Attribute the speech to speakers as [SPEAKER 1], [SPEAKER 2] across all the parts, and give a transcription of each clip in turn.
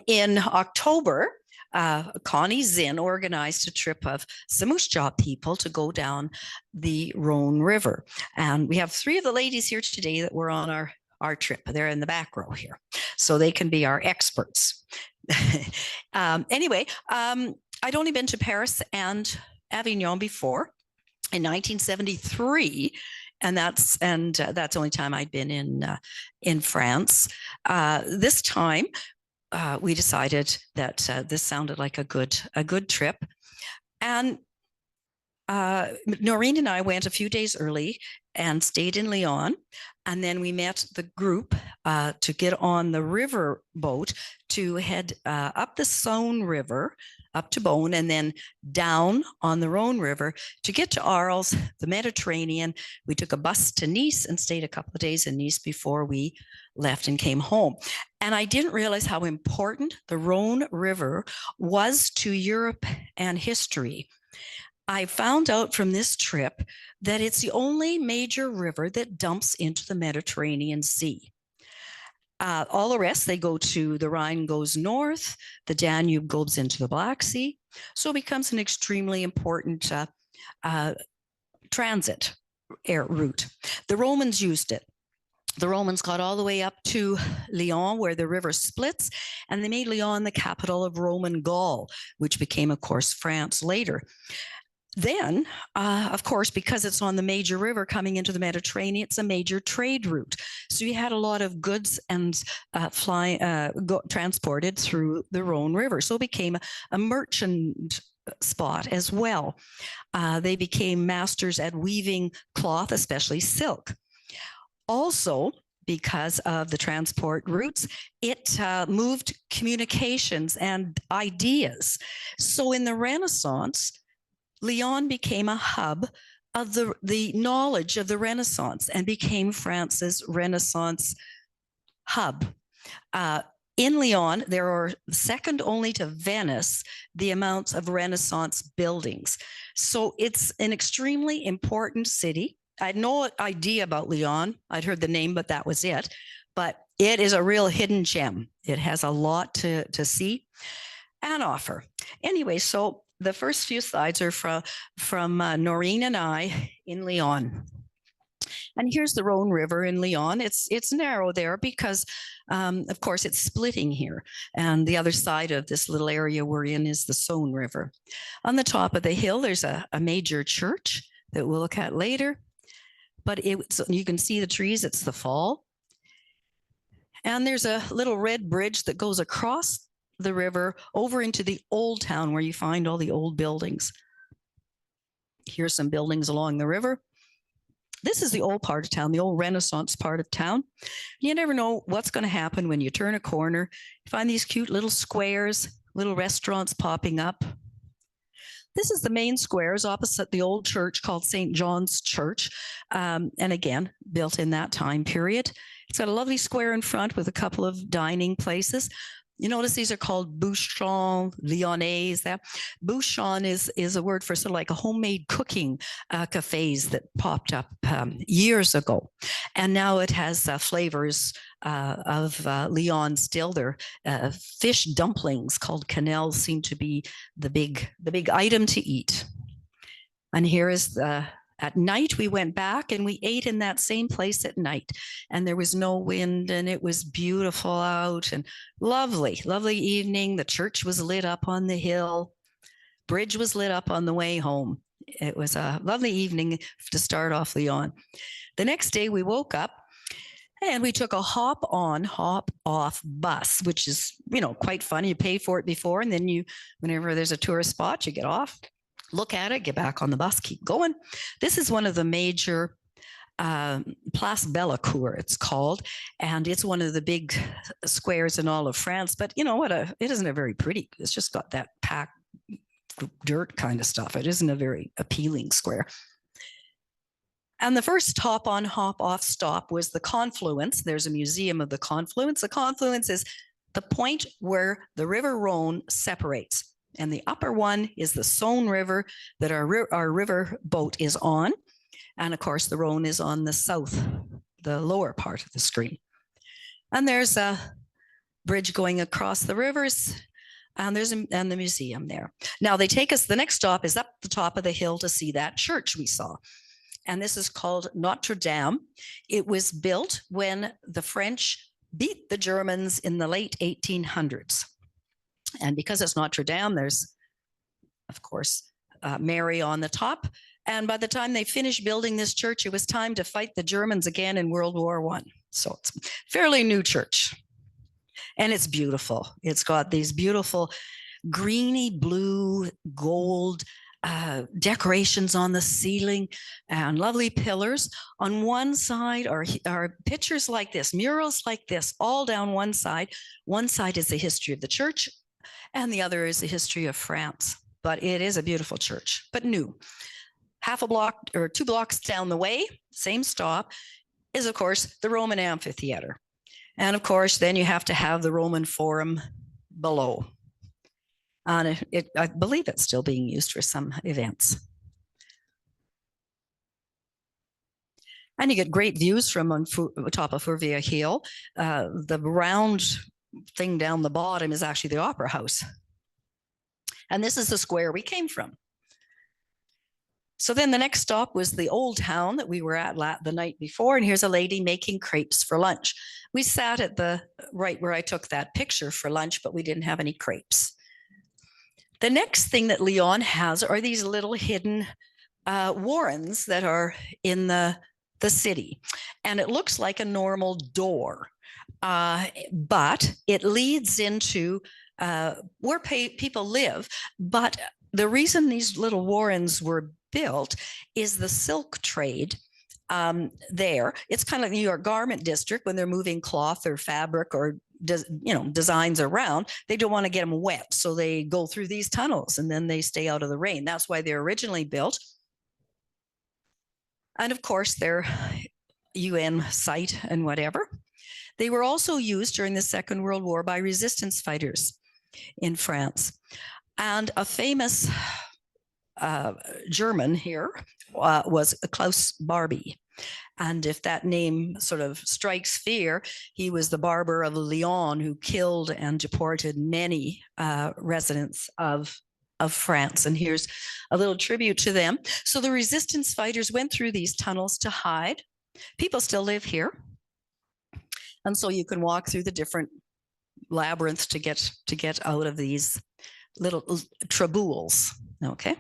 [SPEAKER 1] In October, Connie Zinn organized a trip of Samoose-Jaw people to go down the Rhone River. And we have three of the ladies here today that were on our trip. They're in the back row here, so they can be our experts. Anyway, I'd only been to Paris and Avignon before in 1973, and that's the only time I'd been in France. This time, we decided that this sounded like a good trip, and Noreen and I went a few days early and stayed in Lyon, and then we met the group to get on the river boat to head up the Saône River, up to Beaune, and then down on the Rhone River to get to Arles, the Mediterranean. We took a bus to Nice and stayed a couple of days in Nice before we left and came home. And I didn't realize how important the Rhone River was to Europe and history. I found out from this trip that it's the only major river that dumps into the Mediterranean Sea. All the rest, the Rhine goes north, the Danube goes into the Black Sea, so it becomes an extremely important transit route. The Romans used it. The Romans got all the way up to Lyon, where the river splits, and they made Lyon the capital of Roman Gaul, which became, of course, France later. Then, of course, because it's on the major river coming into the Mediterranean, it's a major trade route. So you had a lot of goods and transported through the Rhone River. So it became a merchant spot as well. They became masters at weaving cloth, especially silk. Also, because of the transport routes, it moved communications and ideas. So in the Renaissance, Lyon became a hub of the knowledge of the Renaissance and became France's Renaissance hub. In Lyon, there are second only to Venice the amounts of Renaissance buildings. So it's an extremely important city. I had no idea about Lyon. I'd heard the name, but that was it. But it is a real hidden gem. It has a lot to see and offer. Anyway, so the first few slides are from Noreen and I in Lyon. And here's the Rhone River in Lyon. It's narrow there because, of course, it's splitting here. And the other side of this little area we're in is the Saône River. On the top of the hill, there's a major church that we'll look at later. But you can see the trees, it's the fall. And there's a little red bridge that goes across the river over into the old town where you find all the old buildings. Here's some buildings along the river. This is the old part of town, the old Renaissance part of town. You never know what's going to happen when you turn a corner. You find these cute little squares, little restaurants popping up. This is the main squares opposite the old church called St. John's Church, and again, built in that time period. It's got a lovely square in front with a couple of dining places. You notice these are called bouchons, lyonnais. Bouchon is a word for sort of like a homemade cooking cafes that popped up years ago. And now it has flavors of Lyon still. Their fish dumplings called quenelles seem to be the big item to eat. And here is at night, we went back and we ate in that same place at night. And there was no wind and it was beautiful out and lovely evening. The church was lit up on the hill. Bridge was lit up on the way home. It was a lovely evening to start off Lyon. The next day we woke up and we took a hop on, hop off bus, which is, quite fun. You pay for it before and then whenever there's a tourist spot, you get off. Look at it, get back on the bus, keep going. This is one of the major Place Bellecour, it's called, and it's one of the big squares in all of France. But you know what? It isn't a very pretty. It's just got that packed dirt kind of stuff. It isn't a very appealing square. And the first hop on, hop off stop was the Confluence. There's a museum of the Confluence. The Confluence is the point where the River Rhone separates. And the upper one is the Saône River that our river boat is on. And of course, the Rhone is on the south, the lower part of the screen. And there's bridge going across the rivers, and there's and the museum there. Now they take us, the next stop is up the top of the hill to see that church we saw. And this is called Notre Dame. It was built when the French beat the Germans in the late 1800s. And because it's Notre Dame, there's, of course, Mary on the top. And by the time they finished building this church, it was time to fight the Germans again in World War I. So it's a fairly new church. And it's beautiful. It's got these beautiful greeny blue, gold decorations on the ceiling and lovely pillars. On one side are pictures like this, murals like this, all down one side. One side is the history of the church, and the other is the history of France. But it is a beautiful church, but new. Half a block or 2 blocks down the way, same stop, is of course the Roman amphitheater. And of course, then you have to have the Roman Forum below. And I believe it's still being used for some events. And you get great views from on top of Fourvière Hill. The round thing down the bottom is actually the Opera House. And this is the square we came from. So then the next stop was the old town that we were at the night before. And here's a lady making crepes for lunch. We sat at the right where I took that picture for lunch, but we didn't have any crepes. The next thing that Lyon has are these little hidden warrens that are in the city. And it looks like a normal door, but it leads into where people live. But the reason these little warrens were built is the silk trade there. It's kind of like New York garment district when they're moving cloth or fabric or designs around. They don't want to get them wet, so they go through these tunnels and then they stay out of the rain. That's why they're originally built. And of course, they're UN site and whatever. They were also used during the Second World War by resistance fighters in France. And a famous German here was Klaus Barbie. And if that name sort of strikes fear, he was the barber of Lyon who killed and deported many residents of France. And here's a little tribute to them. So the resistance fighters went through these tunnels to hide. People still live here. And so you can walk through the different labyrinths to get out of these little traboules. Okay.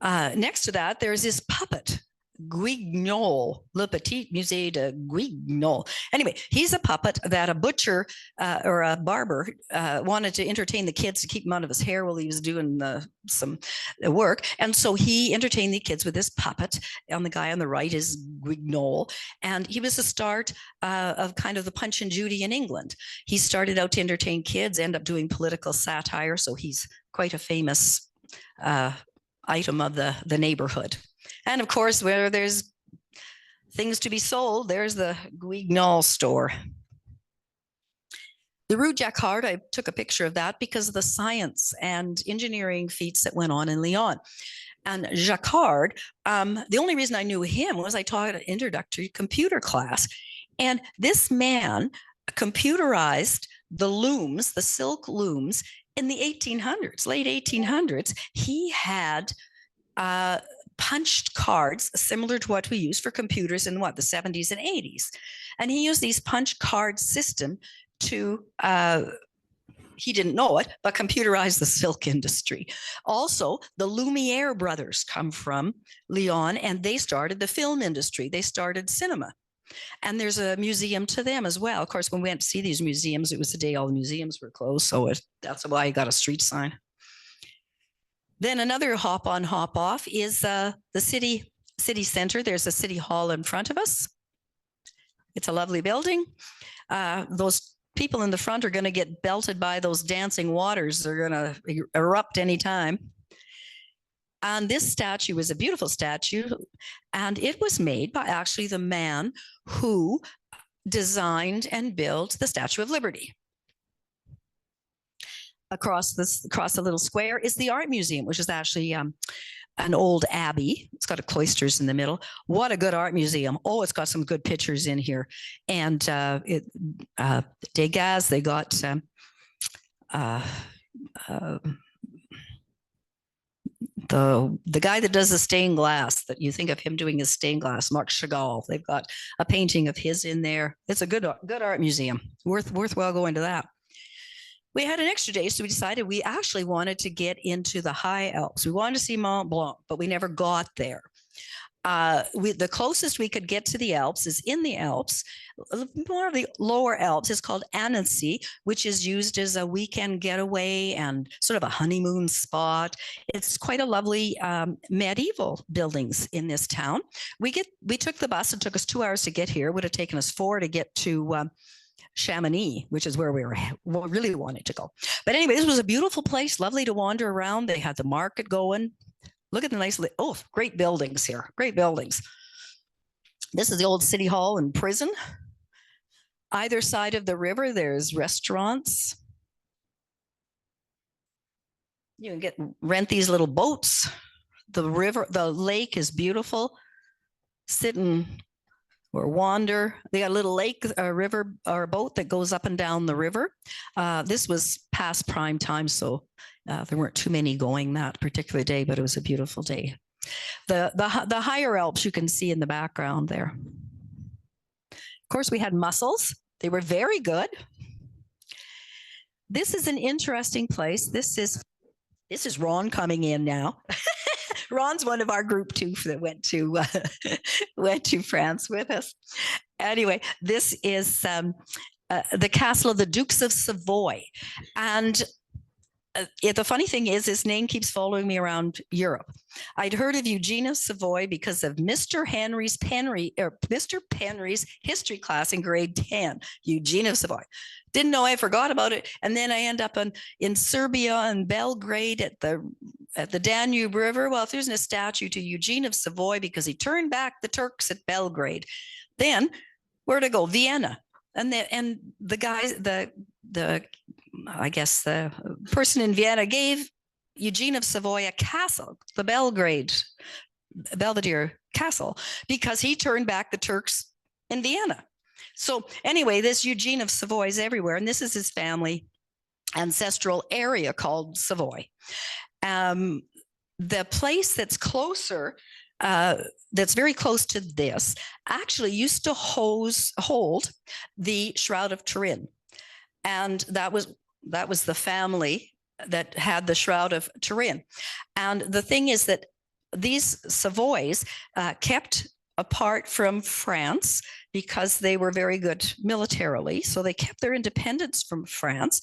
[SPEAKER 1] Next to that, there's this puppet, Guignol, Le Petit Musée de Guignol. Anyway, he's a puppet that a butcher or a barber wanted to entertain the kids to keep him out of his hair while he was doing some work. And so he entertained the kids with this puppet. And the guy on the right is Guignol. And he was the start of kind of the Punch and Judy in England. He started out to entertain kids, ended up doing political satire. So he's quite a famous item of the neighborhood. And of course, where there's things to be sold, there's the Guignol store. The Rue Jacquard, I took a picture of that because of the science and engineering feats that went on in Lyon. And Jacquard, the only reason I knew him was I taught an introductory computer class. And this man computerized the looms, the silk looms, in the 1800s, late 1800s. He had punched cards similar to what we use for computers in the 70s and 80s. And he used these punch card system to, he didn't know it, but computerize the silk industry. Also, the Lumiere brothers come from Lyon, and they started the film industry. They started cinema. And there's a museum to them as well. Of course, when we went to see these museums, it was the day all the museums were closed. So that's why I got a street sign. Then another hop on, hop off is the city center. There's a city hall in front of us. It's a lovely building. Those people in the front are going to get belted by those dancing waters. They're going to erupt anytime. And this statue is a beautiful statue. And it was made by actually the man who designed and built the Statue of Liberty. Across the little square is the art museum, which is actually an old abbey. It's got a cloisters in the middle. What a good art museum. Oh, it's got some good pictures in here. And Degas, they got uh, the guy that does the stained glass, that you think of him doing his stained glass, Marc Chagall. They've got a painting of his in there. It's a good art museum. Worthwhile going to that. We had an extra day, so we decided we actually wanted to get into the high Alps. We wanted to see Mont Blanc, but we never got there. The closest we could get to the Alps is in the Alps. One of the lower Alps is called Annecy, which is used as a weekend getaway and sort of a honeymoon spot. It's quite a lovely medieval buildings in this town. We took the bus. It took us 2 hours to get here. It would have taken us 4 to get to Chamonix, which is where we really wanted to go. But anyway, this was a beautiful place, lovely to wander around. They had the market going. Look at the nice, great buildings here, great buildings. This is the old city hall and prison. Either side of the river, there's restaurants. You can rent these little boats. The lake is beautiful. Sit and or wander. They got a little lake, a river, or a boat that goes up and down the river. This was past prime time, so there weren't too many going that particular day, but it was a beautiful day. The higher Alps you can see in the background there. Of course, we had mussels. They were very good. This is an interesting place. This is Ron coming in now. Ron's one of our group too that went to France with us. Anyway, this is the castle of the Dukes of Savoy, and the funny thing is, his name keeps following me around Europe. I'd heard of Eugene of Savoy because of Mr. Penry's history class in grade 10. Eugene of Savoy. Didn't know, I forgot about it, and then I end up in Serbia and Belgrade at the Danube River. Well, if there's a statue to Eugene of Savoy because he turned back the Turks at Belgrade, then where to go? Vienna, and the guys, I guess the person in Vienna gave Eugene of Savoy a castle, the Belvedere Castle, because he turned back the Turks in Vienna. So anyway, this Eugene of Savoy is everywhere, and this is his family ancestral area called Savoy. The place that's closer, that's very close to this, actually used to hold the Shroud of Turin. And that was the family that had the Shroud of Turin. And the thing is that these Savoys kept apart from France because they were very good militarily. So they kept their independence from France.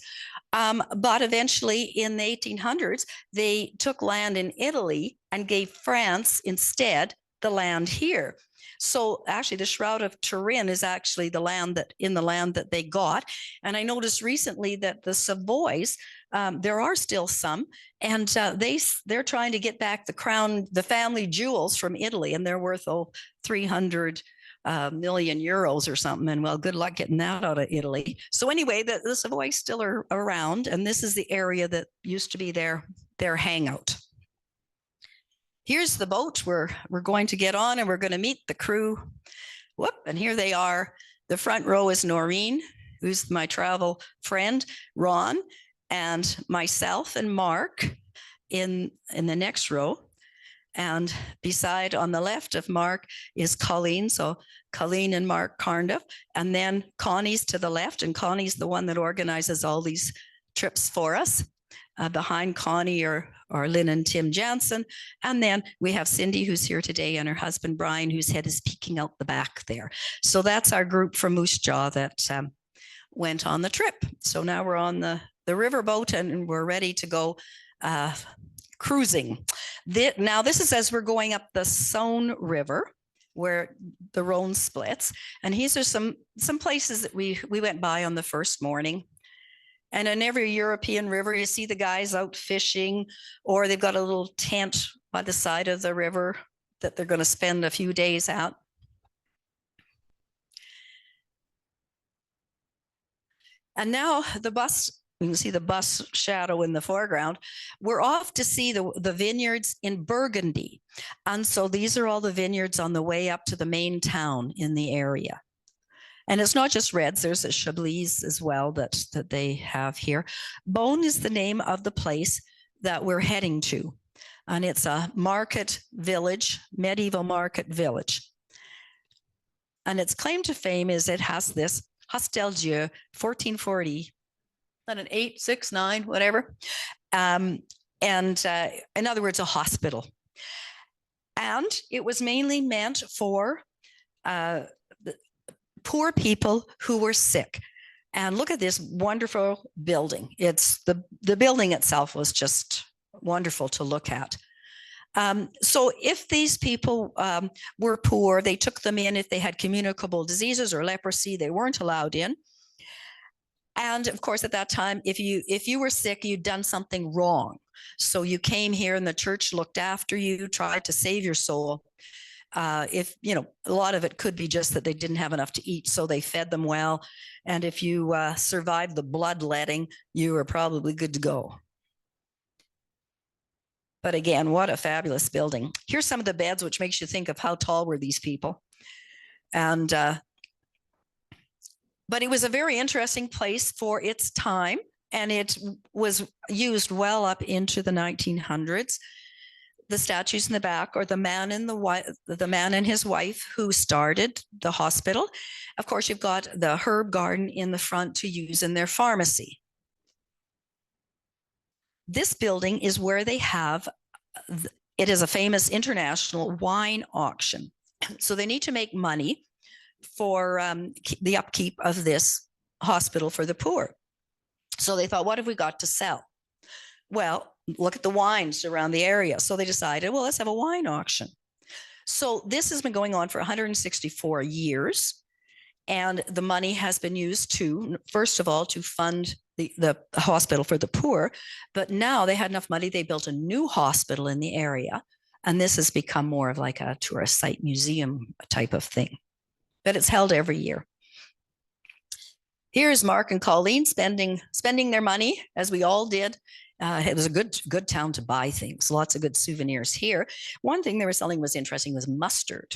[SPEAKER 1] But eventually in the 1800s, they took land in Italy and gave France instead the land here. So actually the Shroud of Turin is actually the land that they got. And I noticed recently that the Savoys, there are still some, and they're trying to get back the crown, the family jewels from Italy, and they're worth 300 million euros or something. And well, good luck getting that out of Italy. So anyway, the Savoys still are around, and this is the area that used to be their hangout. Here's the boat we're going to get on, and we're going to meet the crew. Whoop, and here they are. The front row is Noreen, who's my travel friend, Ron, and myself and Mark in the next row. And beside, on the left of Mark, is Colleen. So Colleen and Mark Carnduff. And then Connie's to the left, and Connie's the one that organizes all these trips for us. Behind Connie are Lynn and Tim Jansen. And then we have Cindy, who's here today, and her husband, Brian, whose head is peeking out the back there. So that's our group from Moose Jaw that went on the trip. So now we're on the riverboat, and we're ready to go cruising. Now this is as we're going up the Saône River, where the Rhone splits. And these are some places that we went by on the first morning. And in every European river, you see the guys out fishing, or they've got a little tent by the side of the river that they're going to spend a few days at. And now the bus You can see the bus shadow in the foreground. We're off to see the vineyards in Burgundy. And so these are all the vineyards on the way up to the main town in the area. And it's not just reds, there's a Chablis as well that they have here. Beaune is the name of the place that we're heading to. And it's a market village, medieval market village. And its claim to fame is it has this Hostel Dieu, 1440, not an 8, 6, 9, whatever. In other words, a hospital. And it was mainly meant for poor people who were sick. And look at this wonderful building. It's the building itself was just wonderful to look at. So if these people were poor, they took them in. If they had communicable diseases or leprosy, they weren't allowed in. And of course, at that time, if you were sick, you'd done something wrong. So you came here and the church looked after you, tried to save your soul. If, a lot of it could be just that they didn't have enough to eat, so they fed them well. And if you survived the bloodletting, you were probably good to go. But again, what a fabulous building. Here's some of the beds, which makes you think of how tall were these people. And but it was a very interesting place for its time, and it was used well up into the 1900s. The statues in the back are the man and his wife who started the hospital. Of course, you've got the herb garden in the front to use in their pharmacy. This building is where they have, it is a famous international wine auction. So they need to make money for the upkeep of this hospital for the poor. So they thought, what have we got to sell? Well, look at the wines around the area. So they decided, well, let's have a wine auction. So this has been going on for 164 years. And the money has been used to, first of all, to fund the hospital for the poor. But now they had enough money, they built a new hospital in the area. And this has become more of like a tourist site museum type of thing. But it's held every year. Here's Mark and Colleen spending their money, as we all did. It was a good town to buy things. Lots of good souvenirs here. One thing they were selling was interesting, was mustard,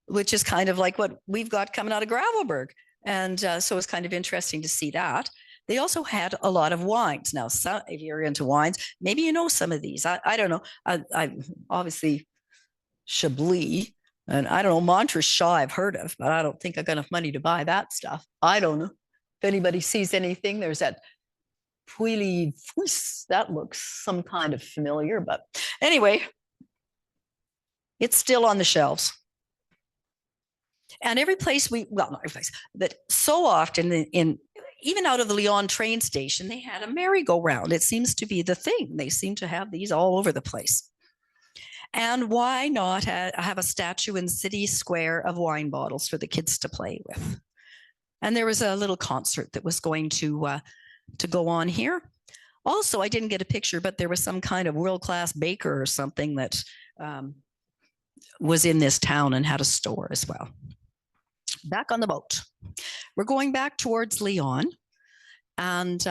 [SPEAKER 1] which is kind of like what we've got coming out of Gravelberg. And so it's kind of interesting to see that. They also had a lot of wines. Now, if you're into wines, maybe you know some of these. I don't know. I obviously Chablis. And I don't know, Montrachet I've heard of, but I don't think I've got enough money to buy that stuff. I don't know. If anybody sees anything, there's that Puily Fousse. That looks some kind of familiar, but anyway, it's still on the shelves. And every place not every place, but so often even out of the Lyon train station, they had a merry-go-round. It seems to be the thing. They seem to have these all over the place. And why not have a statue in City Square of wine bottles for the kids to play with? And there was a little concert that was going to go on here. Also, I didn't get a picture, but there was some kind of world-class baker or something that was in this town and had a store as well. Back on the boat. We're going back towards Lyon. And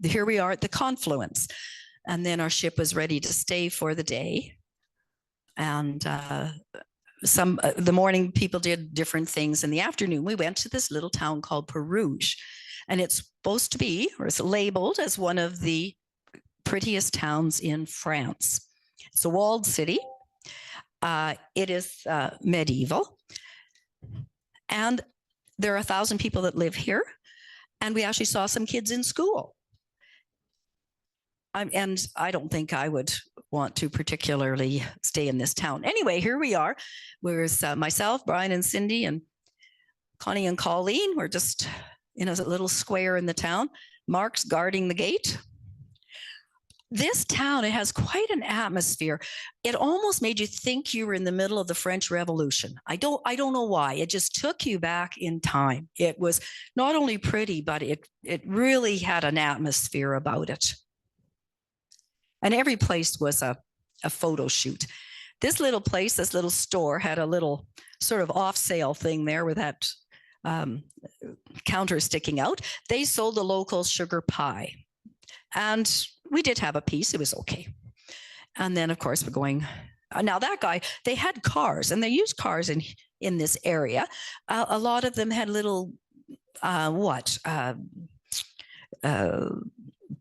[SPEAKER 1] here we are at the confluence. And then our ship was ready to stay for the day. And the morning people did different things. In the afternoon, we went to this little town called Perouge. And it's supposed to be, or it's labeled as one of the prettiest towns in France. It's a walled city. It is medieval. And there are 1,000 people that live here. And we actually saw some kids in school. And I don't think I would want to particularly stay in this town. Anyway, here we are. There's myself, Brian and Cindy, and Connie and Colleen. We're just in a little square in the town. Mark's guarding the gate. This town, it has quite an atmosphere. It almost made you think you were in the middle of the French Revolution. I don't know why. It just took you back in time. It was not only pretty, but it really had an atmosphere about it. And every place was a photo shoot. This little place, this little store had a little sort of off sale thing there with that counter sticking out. They sold the local sugar pie. And we did have a piece. It was okay. And then, of course, we're going. Now that guy, they had cars, and they used cars in this area. A lot of them had little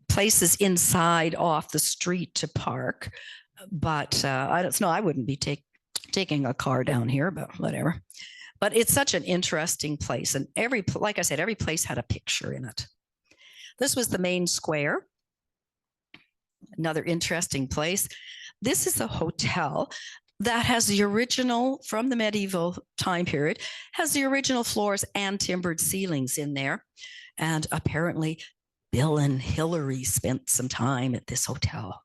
[SPEAKER 1] places inside off the street to park. But I don't know. I wouldn't be taking a car down here, but whatever. But it's such an interesting place, and like I said, every place had a picture in it. This was the main square. Another interesting place. This is a hotel that has the original, from the medieval time period, has the original floors and timbered ceilings in there. And apparently Bill and Hillary spent some time at this hotel.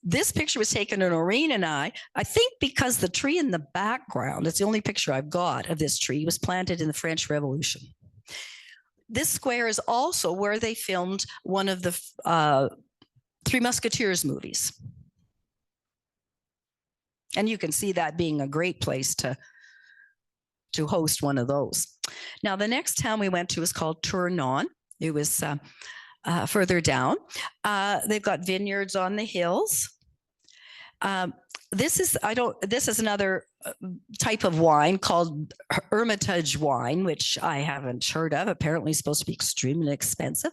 [SPEAKER 1] This picture was taken in Noreen and I think because the tree in the background, it's the only picture I've got of this tree, was planted in the French Revolution. This square is also where they filmed one of the Three Musketeers movies. And you can see that being a great place to host one of those. Now, the next town we went to is called Tournon. It was further down. They've got vineyards on the hills. This is another type of wine called Hermitage wine, which I haven't heard of. Apparently, it's supposed to be extremely expensive.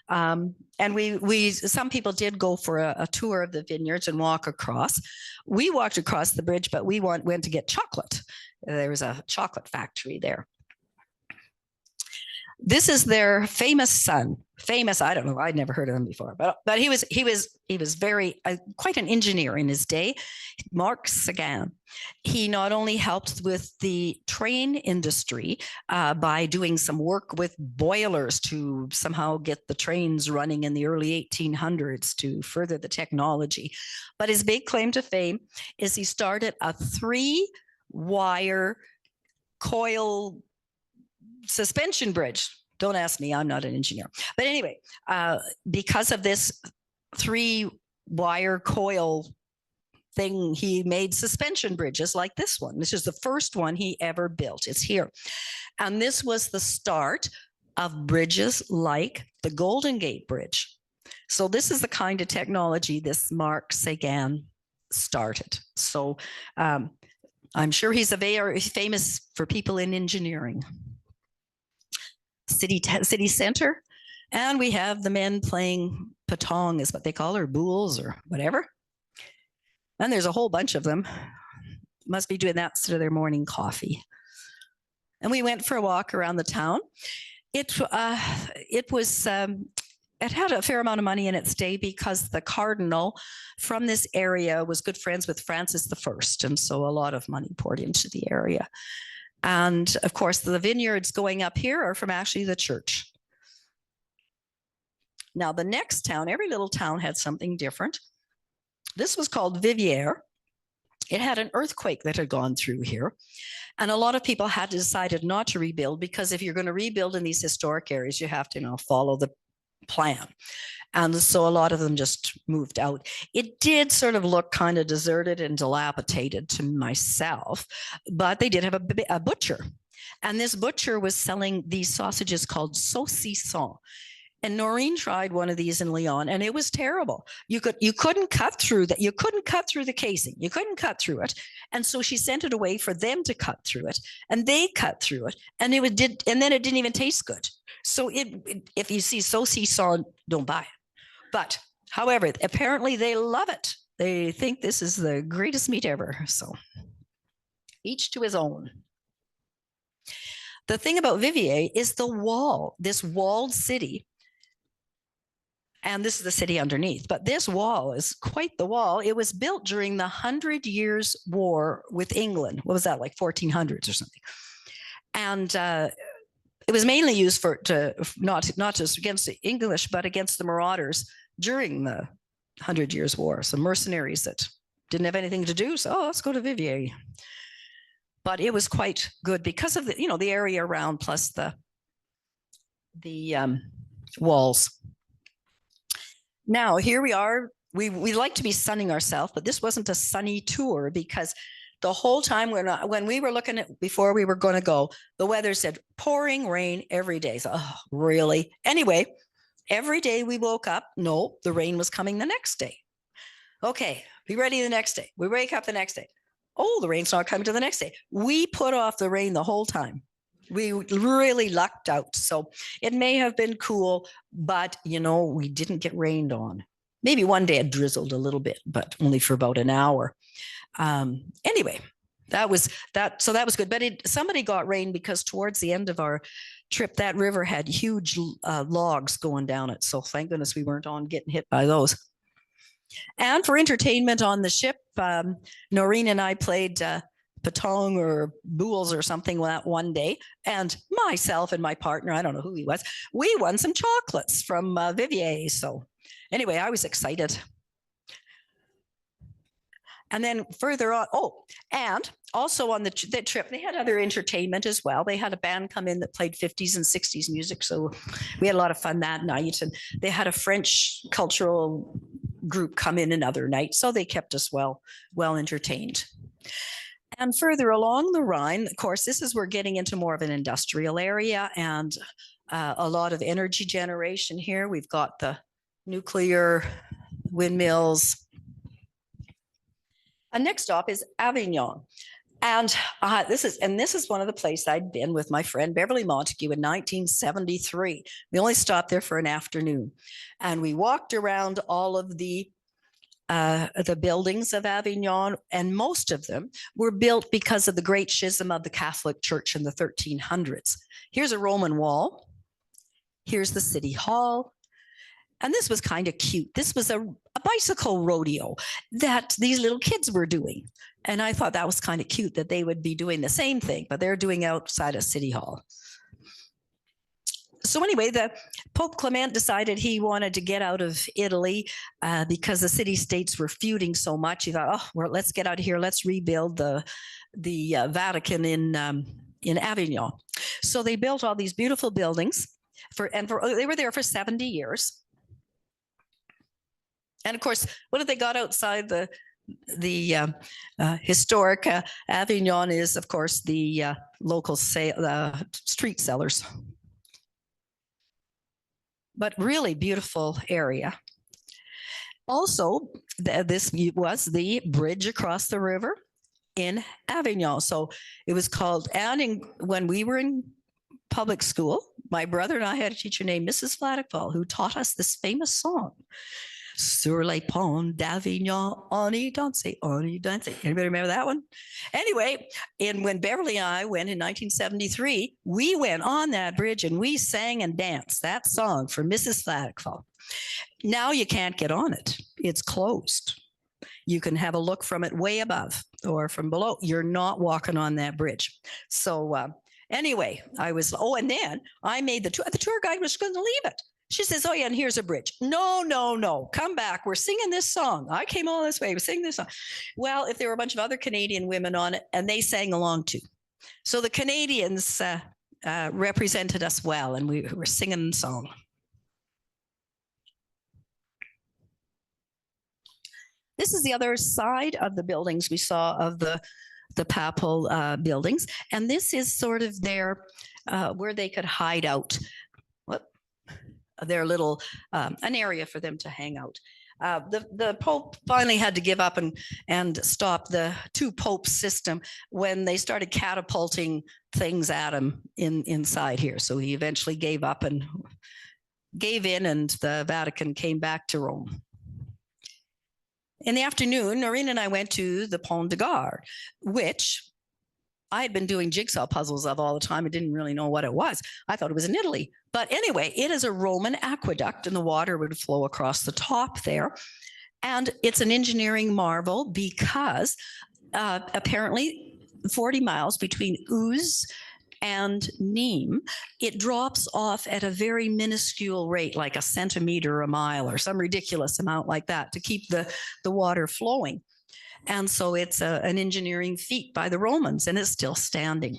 [SPEAKER 1] And some people did go for a tour of the vineyards and walk across. We walked across the bridge, but we went to get chocolate. There was a chocolate factory there. This is their famous son. Famous, I don't know. I'd never heard of him before, but he was very quite an engineer in his day. Marc Seguin. He not only helped with the train industry by doing some work with boilers to somehow get the trains running in the early 1800s to further the technology, but his big claim to fame is he started a 3-wire coil suspension bridge. Don't ask me, I'm not an engineer. But anyway, because of this 3-wire coil thing, he made suspension bridges like this one. This is the first one he ever built. It's here. And this was the start of bridges like the Golden Gate Bridge. So this is the kind of technology this Marc Seguin started. So I'm sure he's very famous for people in engineering. City center, and we have the men playing patong, is what they call it, or boules or whatever. And there's a whole bunch of them. Must be doing that instead of their morning coffee. And we went for a walk around the town. It had a fair amount of money in its day because the cardinal from this area was good friends with Francis I, and so a lot of money poured into the area. And of course, the vineyards going up here are from actually the church. Now, the next town, every little town had something different. This was called Viviers. It had an earthquake that had gone through here. And a lot of people had decided not to rebuild, because if you're going to rebuild in these historic areas, you have to follow the plan. And so a lot of them just moved out. It did sort of look kind of deserted and dilapidated to myself, but they did have a butcher. And this butcher was selling these sausages called saucissons. And Noreen tried one of these in Lyon, and it was terrible. You couldn't cut through that. You couldn't cut through the casing. You couldn't cut through it. And so she sent it away for them to cut through it, and they cut through it, and and then it didn't even taste good. So if you see saucisson, don't buy it. But however, apparently they love it. They think this is the greatest meat ever. So each to his own. The thing about Viviers is the wall, this walled city. And this is the city underneath. But this wall is quite the wall. It was built during the 100 Years' War with England. What was that, like 1400s or something? And it was mainly used not just against the English, but against the marauders during the 100 Years' War. Some mercenaries that didn't have anything to do. So let's go to Viviers. But it was quite good because of the area around, plus the walls. Now, here we are. We like to be sunning ourselves, but this wasn't a sunny tour, because the whole time when we were looking at before we were going to go, the weather said pouring rain every day. So, oh, really? Anyway, Every day we woke up, no, the rain was coming the next day. Okay, be ready the next day. We wake up the next day. Oh, the rain's not coming to the next day. We put off the rain the whole time. We really lucked out. So it may have been cool, but we didn't get rained on. Maybe one day it drizzled a little bit, but only for about an hour. Anyway, that was that. So that was good. But somebody got rain because towards the end of our trip, that river had huge logs going down it. So thank goodness we weren't on getting hit by those. And for entertainment on the ship, Noreen and I played patong or boules or something that one day. And myself and my partner, I don't know who he was, we won some chocolates from Vivier. So anyway, I was excited. And then further on, and also on the trip, they had other entertainment as well. They had a band come in that played 50s and 60s music. So we had a lot of fun that night. And they had a French cultural group come in another night. So they kept us well entertained. And further along the Rhine, of course, this is we're getting into more of an industrial area and a lot of energy generation here. We've got the nuclear windmills. And next stop is Avignon. And this is one of the places I'd been with my friend Beverly Montague in 1973. We only stopped there for an afternoon. And we walked around all of the buildings of Avignon, and most of them were built because of the Great Schism of the Catholic Church in the 1300s. Here's a Roman wall. Here's the city hall. And this was kind of cute. This was a bicycle rodeo that these little kids were doing. And I thought that was kind of cute that they would be doing the same thing, but they're doing outside of City Hall. So anyway, the Pope Clement decided he wanted to get out of Italy because the city-states were feuding so much. He thought, well, let's get out of here. Let's rebuild the Vatican in Avignon. So they built all these beautiful buildings they were there for 70 years. And of course, what have they got outside the historic Avignon is, of course, the local street sellers. But really beautiful area. Also, this was the bridge across the river in Avignon. So it was called, when we were in public school, my brother and I had a teacher named Mrs. Flattickfall who taught us this famous song. Sur les ponts d'Avignon, on y danse, on y danse. Anybody remember that one? Anyway, when Beverly and I went in 1973, we went on that bridge and we sang and danced that song for Mrs. Flattickfall. Now you can't get on it. It's closed. You can have a look from it way above or from below. You're not walking on that bridge. So anyway, and then I made the tour guide was going to leave it. She says, yeah, and here's a bridge. No, come back. We're singing this song. I came all this way. We're singing this song. Well, if there were a bunch of other Canadian women on it, and they sang along too. So the Canadians represented us well, and we were singing the song. This is the other side of the buildings we saw of the papal buildings. And this is sort of their, where they could hide out. Their little an area for them to hang out. The Pope finally had to give up and stop the two popes system when they started catapulting things at him inside here. So he eventually gave up and gave in, and the Vatican came back to Rome. In the afternoon, Noreen and I went to the Pont de Gare, which I had been doing jigsaw puzzles of all the time. I didn't really know what it was. I thought it was in Italy. But anyway, it is a Roman aqueduct, and the water would flow across the top there. And it's an engineering marvel because apparently 40 miles between Uz and Nîmes, it drops off at a very minuscule rate, like a centimeter a mile or some ridiculous amount like that, to keep the water flowing. And so it's an engineering feat by the Romans, and it's still standing.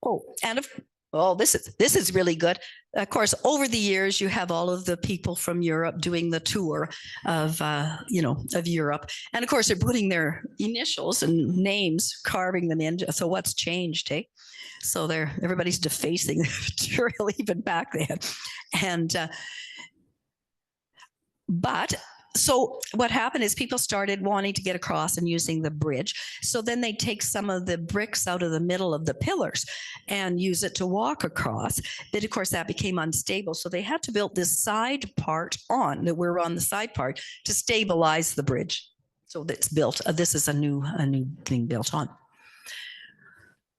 [SPEAKER 1] Oh, and Oh, this is really good. Of course, over the years, you have all of the people from Europe doing the tour of of Europe, and of course, they're putting their initials and names, carving them in. So what's changed, eh? So everybody's defacing the material even back then, and but so what happened is people started wanting to get across and using the bridge. So then they take some of the bricks out of the middle of the pillars and use it to walk across. But of course, that became unstable. So they had to build this side part on that we're on the side part to stabilize the bridge. So that's built. This is a new thing built on.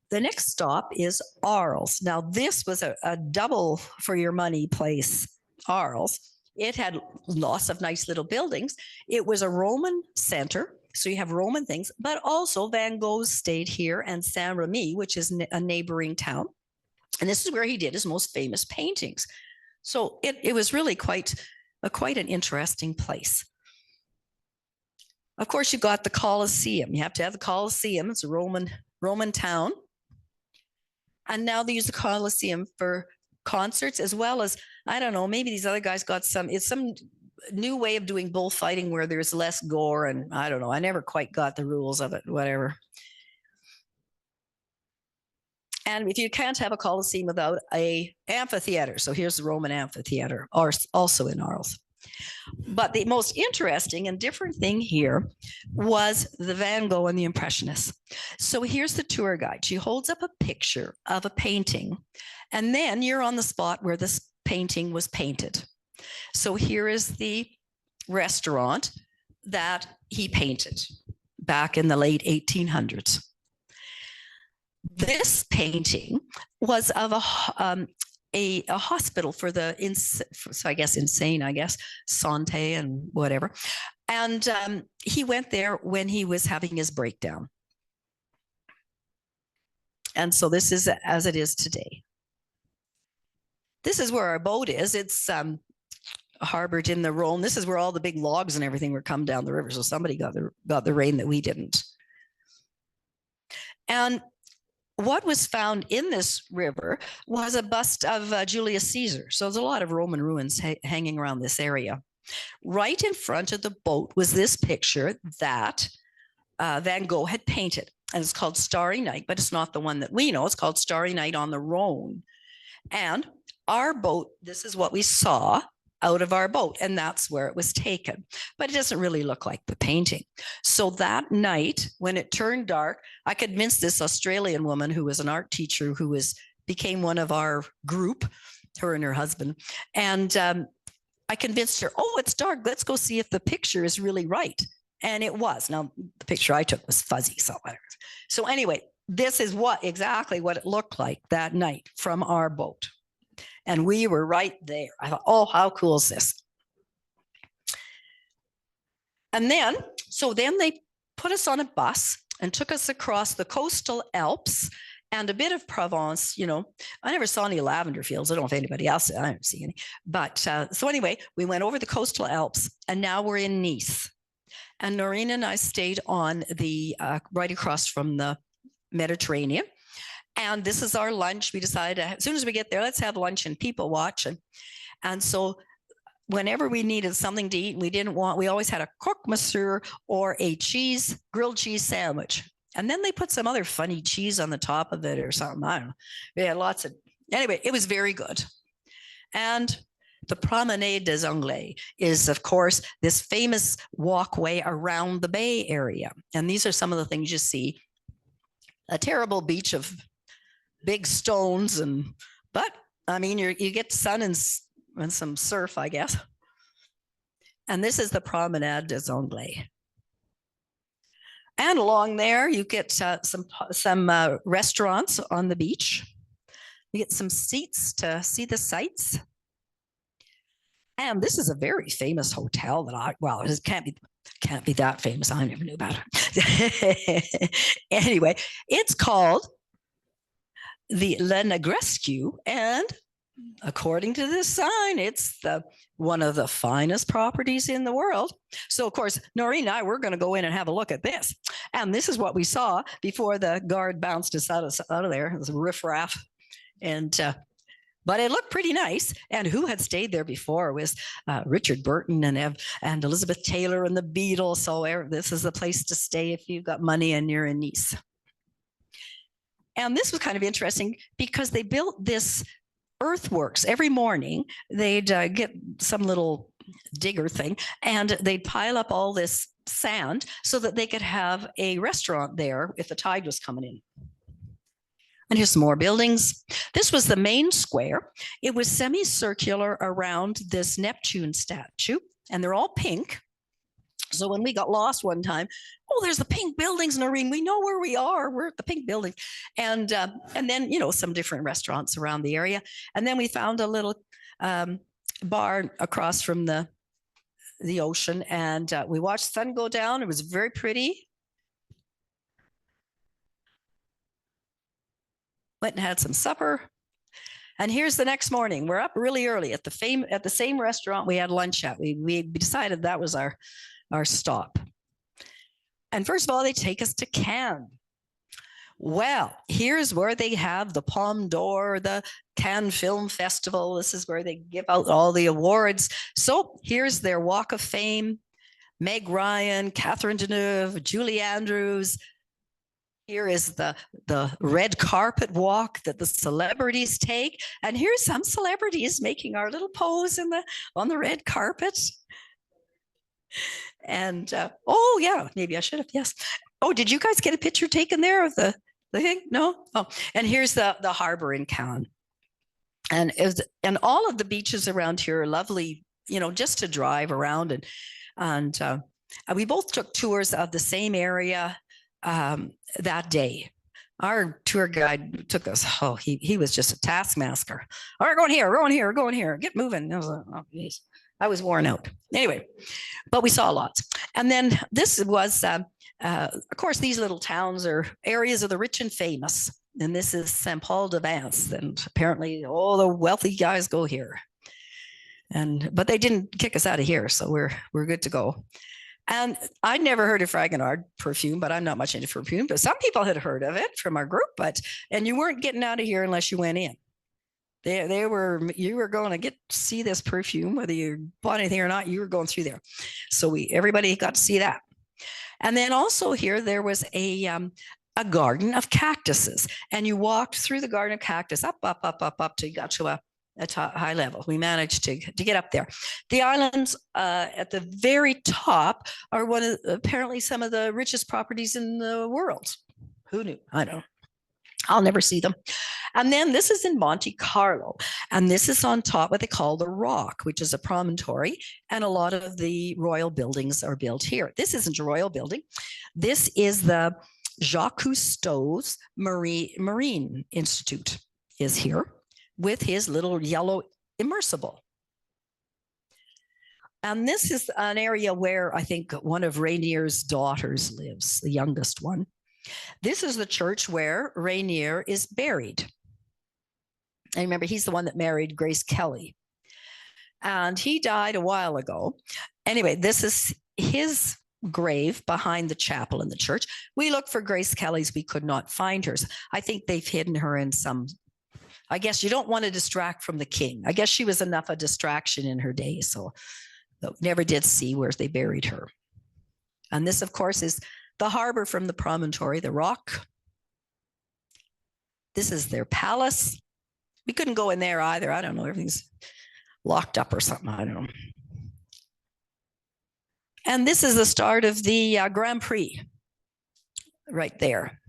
[SPEAKER 1] The next stop is Arles. Now, this was a double for your money place, Arles. It had lots of nice little buildings. It was a Roman center, so you have Roman things, but also Van Gogh stayed here, and Saint-Remy, which is a neighboring town. And this is where he did his most famous paintings. So it was really quite an interesting place. Of course, you got the Colosseum. You have to have the Colosseum. It's a Roman town. And now they use the Colosseum for concerts, as well as, I don't know, maybe these other guys got it's some new way of doing bullfighting where there's less gore, and I don't know, I never quite got the rules of it, whatever. And if you can't have a Colosseum without a amphitheater, so here's the Roman amphitheater, also in Arles. But the most interesting and different thing here was the Van Gogh and the Impressionists. So here's the tour guide. She holds up a picture of a painting, and then you're on the spot where this painting was painted. So here is the restaurant that he painted back in the late 1800s. This painting was of a hospital for the insane, Santé and whatever. And he went there when he was having his breakdown. And so this is as it is today. This is where our boat is. It's harbored in the Rhone. This is where all the big logs and everything were come down the river. So somebody got the rain that we didn't. And what was found in this river was a bust of Julius Caesar. So there's a lot of Roman ruins hanging around this area. Right in front of the boat was this picture that Van Gogh had painted. And it's called Starry Night, but it's not the one that we know. It's called Starry Night on the Rhone. And our boat, this is what we saw out of our boat, and that's where it was taken. But it doesn't really look like the painting. So that night, when it turned dark, I convinced this Australian woman who was an art teacher who became one of our group, her and her husband. And I convinced her, oh, it's dark. Let's go see if the picture is really right. And it was. Now, the picture I took was fuzzy, so whatever. So anyway, this is exactly what it looked like that night from our boat. And we were right there. I thought, oh, how cool is this? And then they put us on a bus and took us across the coastal Alps and a bit of Provence. I never saw any lavender fields. I don't know if anybody else did. I didn't see any. But so anyway, we went over the coastal Alps, and now we're in Nice. And Noreen and I stayed on the right across from the Mediterranean. And this is our lunch. We decided as soon as we get there, let's have lunch and people watch. And so whenever we needed something to eat, we always had a croque monsieur or a grilled cheese sandwich. And then they put some other funny cheese on the top of it or something. I don't know. We had anyway, it was very good. And the Promenade des Anglais is, of course, this famous walkway around the Bay Area. And these are some of the things you see. A terrible beach of big stones, but I mean, you get sun and some surf, I guess. And this is the Promenade des Anglais. And along there, you get some restaurants on the beach. You get some seats to see the sights. And this is a very famous hotel it can't be that famous. I never knew about it. Anyway, it's called the Le Negresque, and according to this sign, it's one of the finest properties in the world. So, of course, Noreen and I, we're going to go in and have a look at this. And this is what we saw before the guard bounced us out of there. It was a riffraff. And but it looked pretty nice. And who had stayed there before was Richard Burton and Elizabeth Taylor and the Beatles. So this is the place to stay if you've got money and you're in Nice. And this was kind of interesting because they built this earthworks every morning. They'd get some little digger thing and they'd pile up all this sand so that they could have a restaurant there if the tide was coming in. And here's some more buildings. This was the main square. It was semicircular around this Neptune statue, and they're all pink. So when we got lost one time, there's the pink buildings, Noreen. We know where we are. We're at the pink building. And then, some different restaurants around the area. And then we found a little bar across from the ocean, and we watched the sun go down. It was very pretty. Went and had some supper. And here's the next morning. We're up really early at the same restaurant we had lunch at. We decided that was our stop. And first of all, they take us to Cannes. Well, here's where they have the Palme d'Or, the Cannes Film Festival. This is where they give out all the awards. So here's their Walk of Fame. Meg Ryan, Catherine Deneuve, Julie Andrews. Here is the red carpet walk that the celebrities take. And here's some celebrities making our little pose on the red carpet. And, maybe I should have, yes. Oh, did you guys get a picture taken there of the thing? No? Oh, and here's the harbor in Cannes. And all of the beaches around here are lovely, just to drive around. And we both took tours of the same area that day. Our tour guide took us. He was just a taskmaster. All right, we're going here. Get moving. I was like, oh, geez. I was worn out. Anyway, but we saw lots. And then this was, of course, these little towns are areas of the rich and famous. And this is Saint Paul de Vence. And apparently all the wealthy guys go here. But they didn't kick us out of here. So we're good to go. And I'd never heard of Fragonard perfume, but I'm not much into perfume. But some people had heard of it from our group. And you weren't getting out of here unless you went in. You were going to see this perfume, whether you bought anything or not, you were going through there. So everybody got to see that. And then also here, there was a garden of cactuses, and you walked through the garden of cactus up till you got to a high level. We managed to get up there. The islands at the very top are apparently some of the richest properties in the world. Who knew? I don't know. I'll never see them. And then this is in Monte Carlo. And this is on top what they call the Rock, which is a promontory. And a lot of the royal buildings are built here. This isn't a royal building. This is the Jacques Cousteau's Marine Institute is here with his little yellow immersible. And this is an area where I think one of Rainier's daughters lives, the youngest one. This is the church where Rainier is buried. And remember, he's the one that married Grace Kelly. And he died a while ago. Anyway, this is his grave behind the chapel in the church. We looked for Grace Kelly's. We could not find hers. I think they've hidden her in some, I guess you don't want to distract from the king. I guess she was enough a distraction in her day. So never did see where they buried her. And this, of course, is the harbor from the promontory, the Rock. This is their palace. We couldn't go in there either. I don't know. Everything's locked up or something. I don't know. And this is the start of the Grand Prix right there.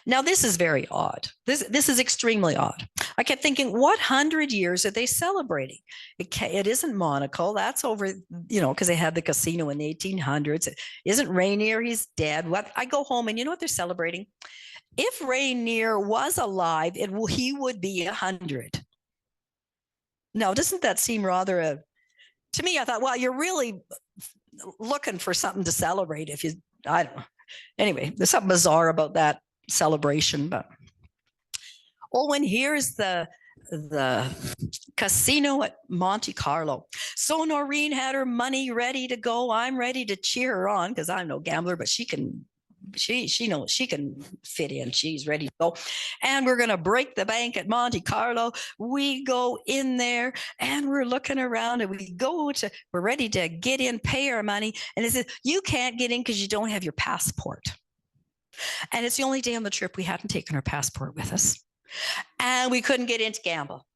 [SPEAKER 1] Now, this is very odd. This is extremely odd. I kept thinking, what 100 years are they celebrating? It isn't Monaco. That's over, because they had the casino in the 1800s. It isn't Rainier. He's dead. I go home and you know what they're celebrating? If Rainier was alive, he would be 100. Now, doesn't that seem rather to me? I thought, well, you're really looking for something to celebrate I don't know. Anyway, there's something bizarre about that celebration. But and here's the casino at Monte Carlo. So Noreen had her money ready to go. I'm ready to cheer her on because I'm no gambler, but she can she knows she can fit in. She's ready to go. And we're going to break the bank at Monte Carlo. We go in there and we're looking around and we're ready to get in, pay our money. And it says, you can't get in because you don't have your passport. And it's the only day on the trip we hadn't taken our passport with us. And we couldn't get in to gamble.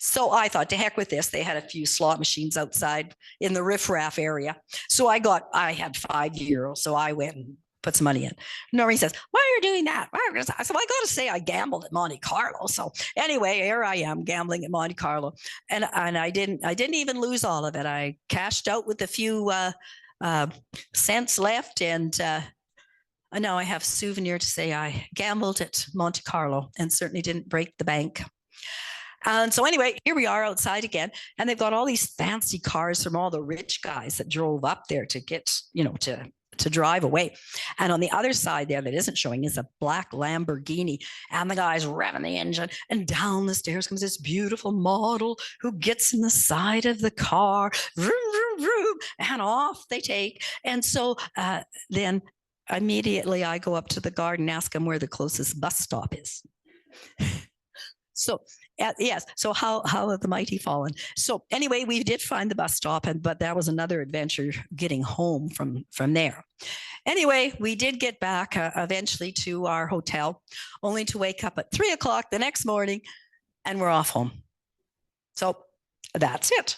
[SPEAKER 1] So I thought, to heck with this. They had a few slot machines outside in the riffraff area. So I had €5. So I went and put some money in. Noreen says, why are you doing that? So I got to say I gambled at Monte Carlo. So anyway, here I am gambling at Monte Carlo. And I didn't even lose all of it. I cashed out with a few cents left. And now I have a souvenir to say I gambled at Monte Carlo and certainly didn't break the bank. And so anyway, here we are outside again, and they've got all these fancy cars from all the rich guys that drove up there to get, to drive away. And on the other side there that isn't showing is a black Lamborghini, and the guy's revving the engine, and down the stairs comes this beautiful model who gets in the side of the car, vroom, vroom, vroom, and off they take. And so then immediately I go up to the guard and ask him where the closest bus stop is. So yes. So how have the mighty fallen? So anyway, we did find the bus stop, but that was another adventure getting home from there. Anyway, we did get back eventually to our hotel, only to wake up at 3:00 the next morning, and we're off home. So that's it.